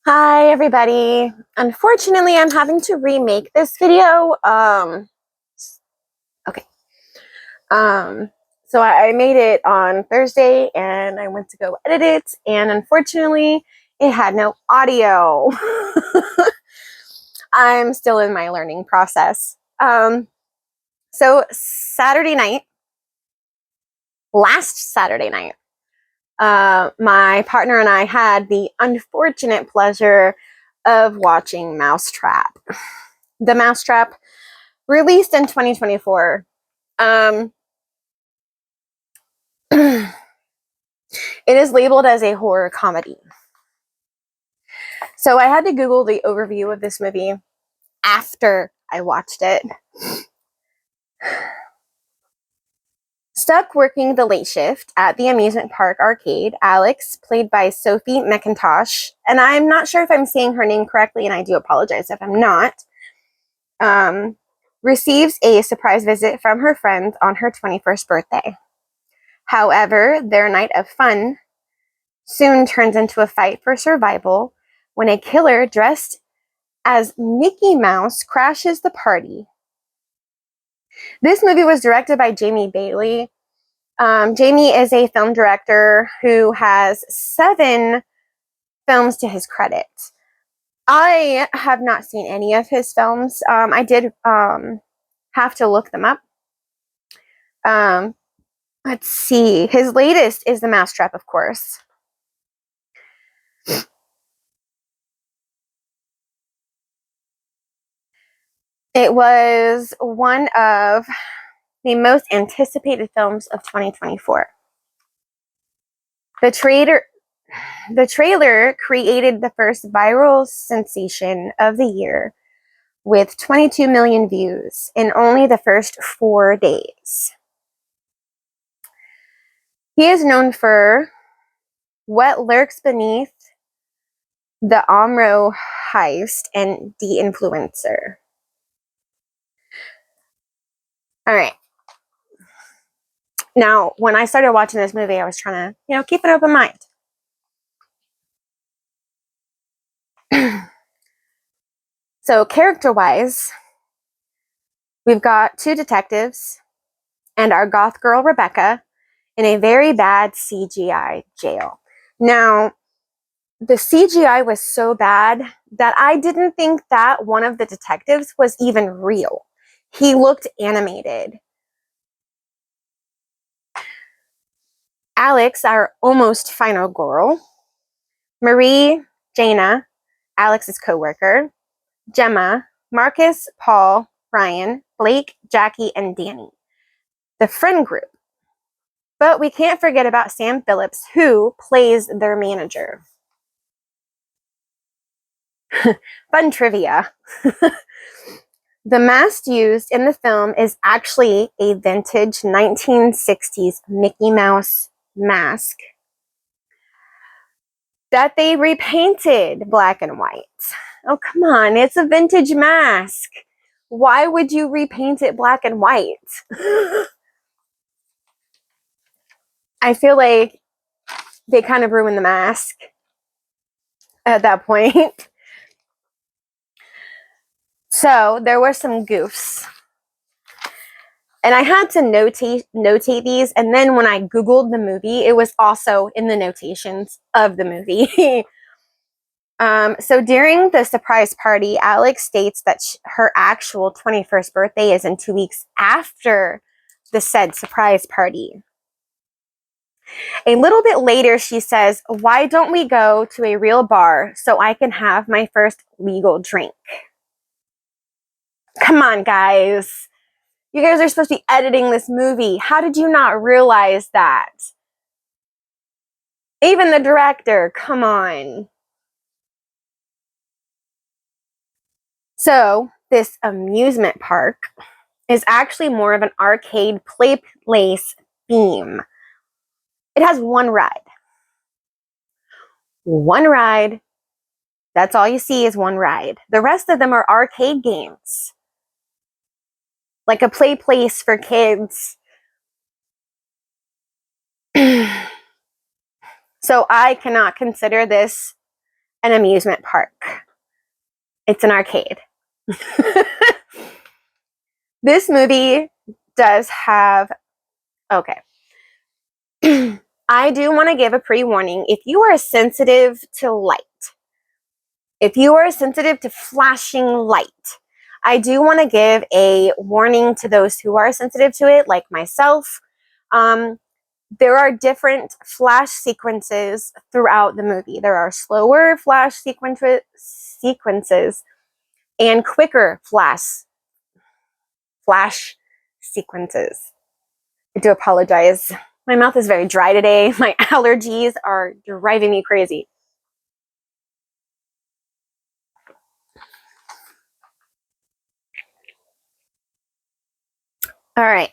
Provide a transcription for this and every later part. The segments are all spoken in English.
Hi everybody. Unfortunately, I'm having to remake this video. Okay. Um, so I made it on Thursday and I went to go edit it, and unfortunately, it had no audio. I'm still in my learning process. So Saturday night, last Saturday night, my partner and I had the unfortunate pleasure of watching Mousetrap. The Mousetrap, released in 2024. It is labeled as a horror comedy. So I had to Google the overview of this movie after I watched it. Stuck working the late shift at the amusement park arcade, Alex, played by Sophie McIntosh, and I'm not sure if I'm saying her name correctly, and I do apologize if I'm not, receives a surprise visit from her friends on her 21st birthday. However, their night of fun soon turns into a fight for survival when a killer dressed as Mickey Mouse crashes the party. This movie was directed by Jamie Bailey. Jamie is a film director who has 7 films to his credit. I have not seen any of his films. I did have to look them up. Let's see. His latest is The Mousetrap, of course. It was one of the most anticipated films of 2024. The trailer created the first viral sensation of the year with 22 million views in only the first 4 days. He is known for What Lurks Beneath, The Omro Heist, and The Influencer. All right. Now, when I started watching this movie, I was trying to, keep an open mind. So, character-wise, we've got 2 detectives and our goth girl, Rebecca, in a very bad CGI jail. Now, the CGI was so bad that I didn't think that one of the detectives was even real. He looked animated. Alex, our almost final girl, Marie, Jana, Alex's coworker, Gemma, Marcus, Paul, Ryan, Blake, Jackie, and Danny. The friend group. But we can't forget about Sam Phillips, who plays their manager. Fun trivia. The mask used in the film is actually a vintage 1960s Mickey Mouse mask that they repainted black and white. Oh, come on. It's a vintage mask. Why would you repaint it black and white? I feel like they kind of ruined the mask at that point. So there were some goofs. And I had to notate these. And then when I Googled the movie, it was also in the notations of the movie. So during the surprise party, Alex states that her actual 21st birthday is in 2 weeks after the said surprise party. A little bit later, she says, "Why don't we go to a real bar so I can have my first legal drink?" Come on, guys. You guys are supposed to be editing this movie. How did you not realize that? Even the director, come on. So, this amusement park is actually more of an arcade play place theme. It has one ride. One ride. That's all you see is one ride. The rest of them are arcade games. Like a play place for kids. So I cannot consider this an amusement park. It's an arcade. This movie does have, okay. I do want to give a pre-warning. If you are sensitive to light, if you are sensitive to flashing light, I do want to give a warning to those who are sensitive to it, like myself. There are different flash sequences throughout the movie. There are slower flash sequences and quicker flash sequences. I do apologize. My mouth is very dry today. My allergies are driving me crazy. All right.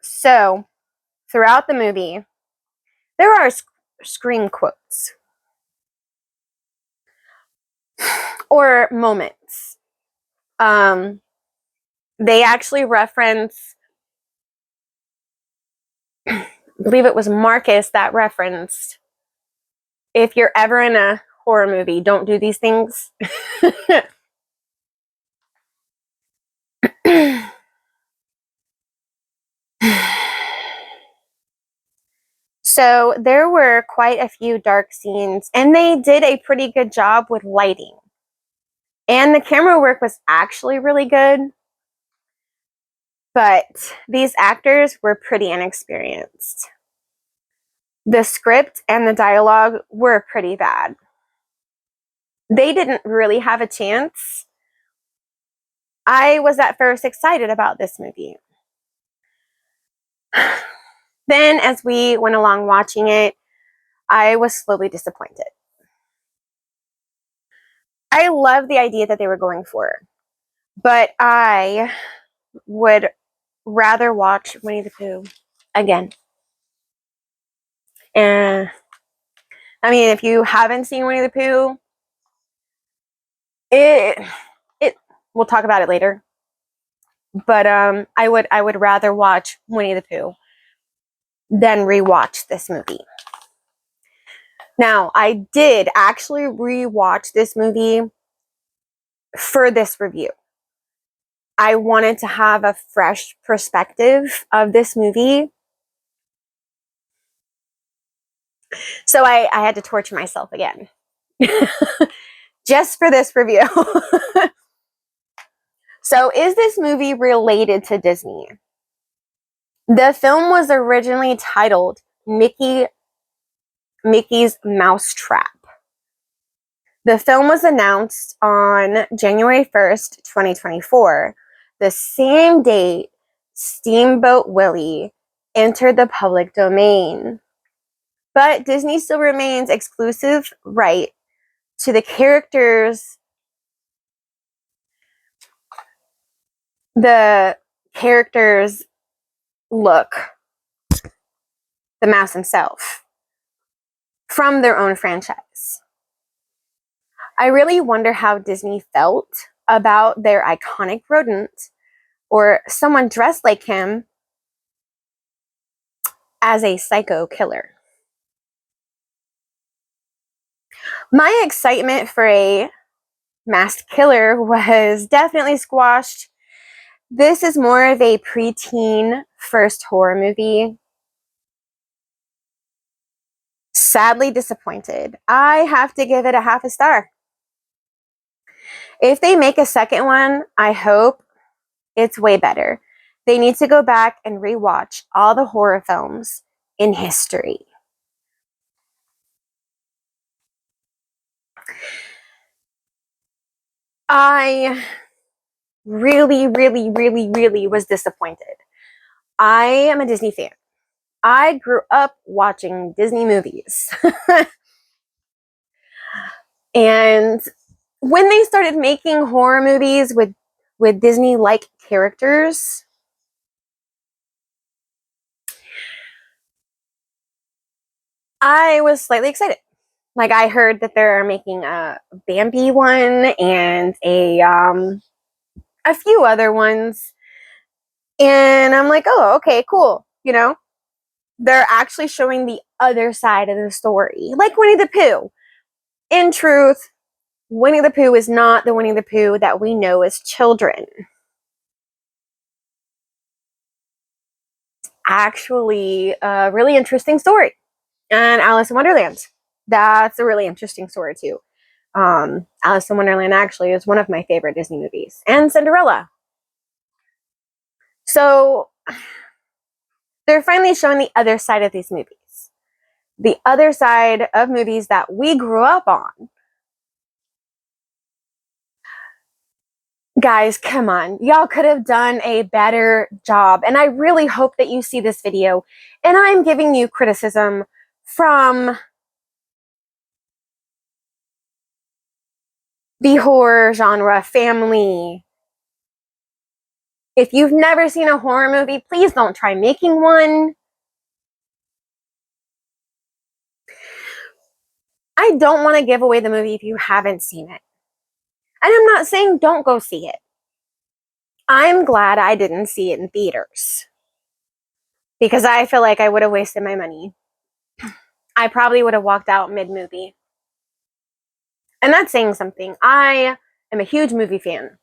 So, throughout the movie, there are screen quotes or moments. They actually reference, I believe it was Marcus that referenced, if you're ever in a horror movie, don't do these things. So there were quite a few dark scenes, and they did a pretty good job with lighting. And the camera work was actually really good. But these actors were pretty inexperienced. The script and the dialogue were pretty bad. They didn't really have a chance. I was at first excited about this movie. Then, as we went along watching it, I was slowly disappointed. I love the idea that they were going for, but I would rather watch Winnie the Pooh again. And I mean, if you haven't seen Winnie the Pooh, we'll talk about it later. But I would rather watch Winnie the Pooh than rewatch this movie. Now, I did actually rewatch this movie for this review. I wanted to have a fresh perspective of this movie. So I had to torture myself again. Just for this review. So, is this movie related to Disney? The film was originally titled Mickey's Mousetrap. The film was announced on January 1st, 2024, the same date Steamboat Willie entered the public domain. But Disney still remains exclusive right to the character's look, the mouse himself, from their own franchise. I really wonder how Disney felt about their iconic rodent or someone dressed like him as a psycho killer. My excitement for a masked killer was definitely squashed. This is more of a preteen first horror movie. Sadly disappointed. I have to give it a half a star. If they make a second one, I hope it's way better. They need to go back and rewatch all the horror films in history. I really, really, really, really was disappointed. I am a Disney fan. I grew up watching Disney movies. And when they started making horror movies with Disney-like characters, I was slightly excited. Like, I heard that they're making a Bambi one and a few other ones. And I'm like, oh, okay, cool. You know, they're actually showing the other side of the story. Like Winnie the Pooh. In truth, Winnie the Pooh is not the Winnie the Pooh that we know as children. Actually, a really interesting story. And Alice in Wonderland. That's a really interesting story too. Alice in Wonderland actually is one of my favorite Disney movies, and Cinderella. So they're finally showing the other side of these movies, the other side of movies that we grew up on. Guys, come on. Y'all could have done a better job. And I really hope that you see this video. And I'm giving you criticism from the horror genre family. If you've never seen a horror movie, please don't try making one. I don't want to give away the movie if you haven't seen it. And I'm not saying don't go see it. I'm glad I didn't see it in theaters, because I feel like I would have wasted my money. I probably would have walked out mid-movie. And that's saying something. I am a huge movie fan.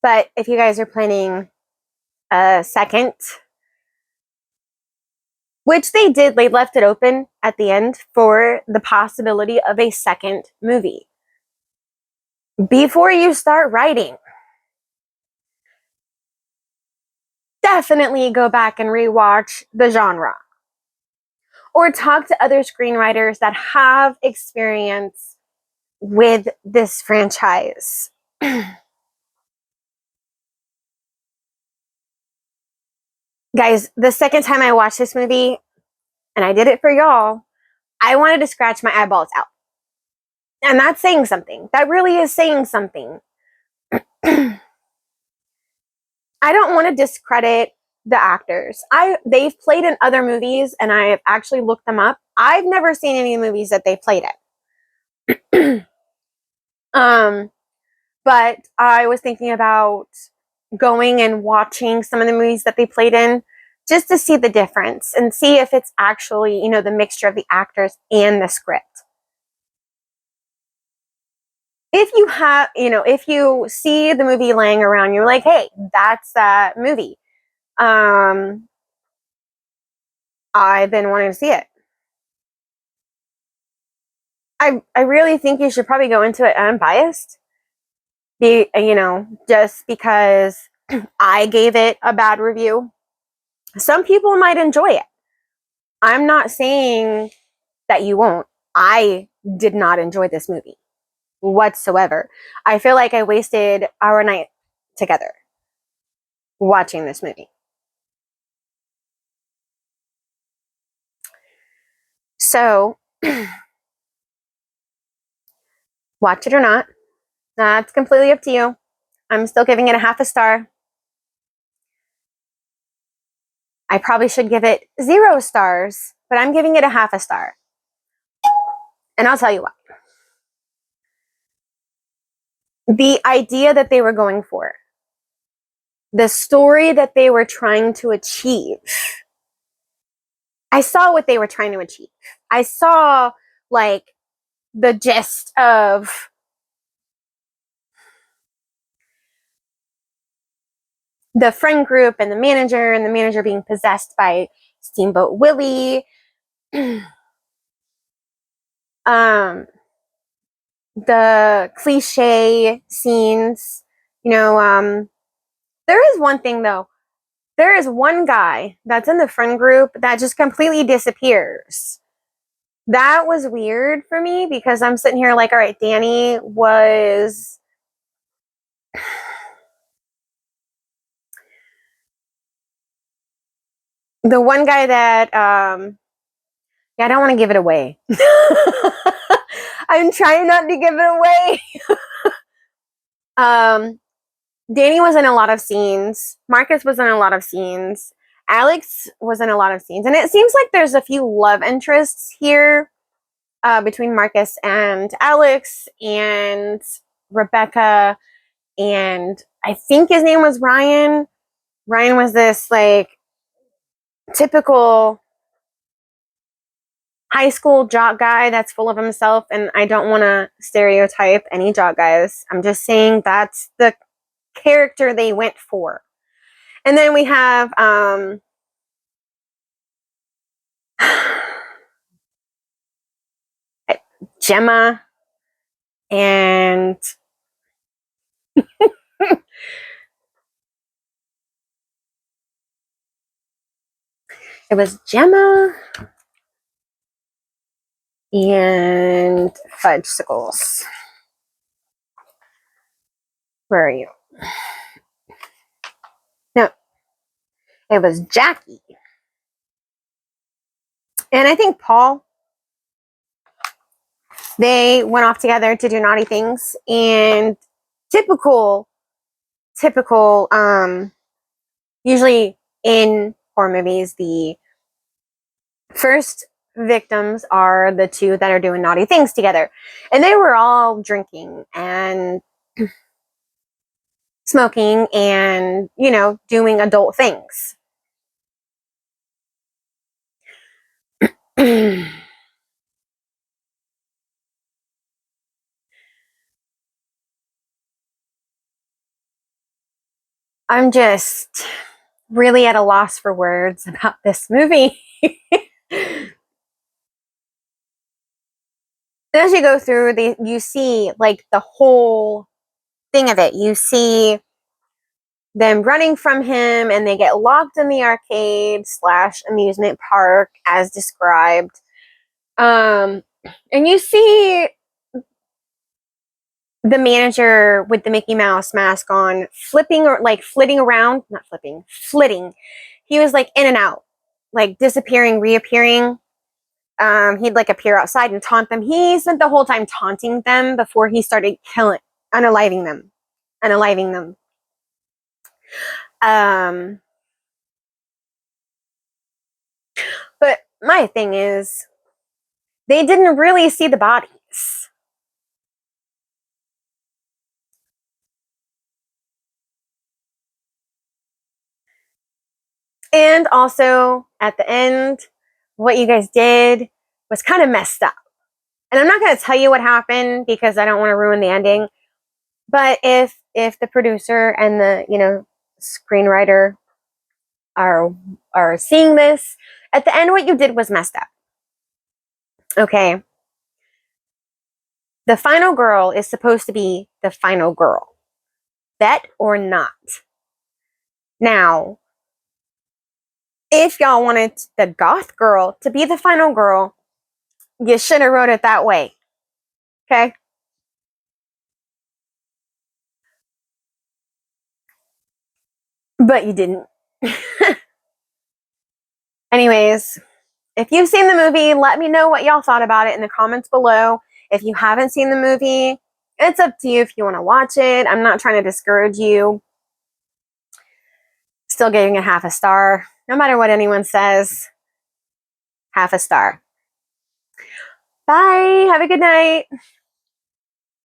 But if you guys are planning a second, which they did, they left it open at the end for the possibility of a second movie. Before you start writing, definitely go back and rewatch the genre. Or talk to other screenwriters that have experience with this franchise. Guys, the second time I watched this movie, and I did it for y'all, I wanted to scratch my eyeballs out. And that's saying something. That really is saying something. I don't want to discredit the actors. They've played in other movies, and I have actually looked them up. I've never seen any movies that they played in. But I was thinking about going and watching some of the movies that they played in, just to see the difference and see if it's actually, you know, the mixture of the actors and the script. If you have, you know, if you see the movie laying around, you're like, hey, that's that movie. I've been wanting to see it. I really think you should probably go into it unbiased. Just because I gave it a bad review. Some people might enjoy it. I'm not saying that you won't. I did not enjoy this movie whatsoever. I feel like I wasted our night together watching this movie. So, watch it or not. That's completely up to you. I'm still giving it a half a star. I probably should give it 0 stars, but I'm giving it a half a star. And I'll tell you why. The idea that they were going for, the story that they were trying to achieve, I saw what they were trying to achieve. I saw, like, the gist of the friend group and the manager being possessed by Steamboat Willie. The cliche scenes, there is one thing though. There is one guy that's in the friend group that just completely disappears. That was weird for me, because I'm sitting here like, all right, Danny was the one guy that, I don't want to give it away. I'm trying not to give it away. Danny was in a lot of scenes. Marcus was in a lot of scenes. Alex was in a lot of scenes. And it seems like there's a few love interests here between Marcus and Alex and Rebecca. And I think his name was Ryan. Ryan was this like typical high school jock guy that's full of himself, and I don't want to stereotype any jock guys. I'm just saying that's the character they went for. And then we have Gemma and it was Gemma and Fudgesicles. Where are you? No, it was Jackie. And I think Paul, they went off together to do naughty things. And typical, usually in horror movies, the first victims are the two that are doing naughty things together. And they were all drinking and smoking and, you know, doing adult things. I'm just really at a loss for words about this movie. As you go through, you see like the whole thing of it. You see them running from him, and they get locked in the arcade / amusement park as described. And you see the manager with the Mickey Mouse mask on flipping or like flitting around, not flipping, flitting. He was like in and out, like disappearing, reappearing. He'd like appear outside and taunt them. He spent the whole time taunting them before he started unaliving them. But my thing is, they didn't really see the bodies. And also, at the end, what you guys did was kind of messed up. And I'm not going to tell you what happened because I don't want to ruin the ending. But if the producer and the, you know, screenwriter are seeing this, at the end what you did was messed up. Okay. The final girl is supposed to be the final girl. Bet or not. Now, if y'all wanted the goth girl to be the final girl, you should have wrote it that way. Okay? But you didn't. Anyways, if you've seen the movie, let me know what y'all thought about it in the comments below. If you haven't seen the movie, it's up to you if you want to watch it. I'm not trying to discourage you. Still giving it half a star. No matter what anyone says, half a star. Bye. Have a good night.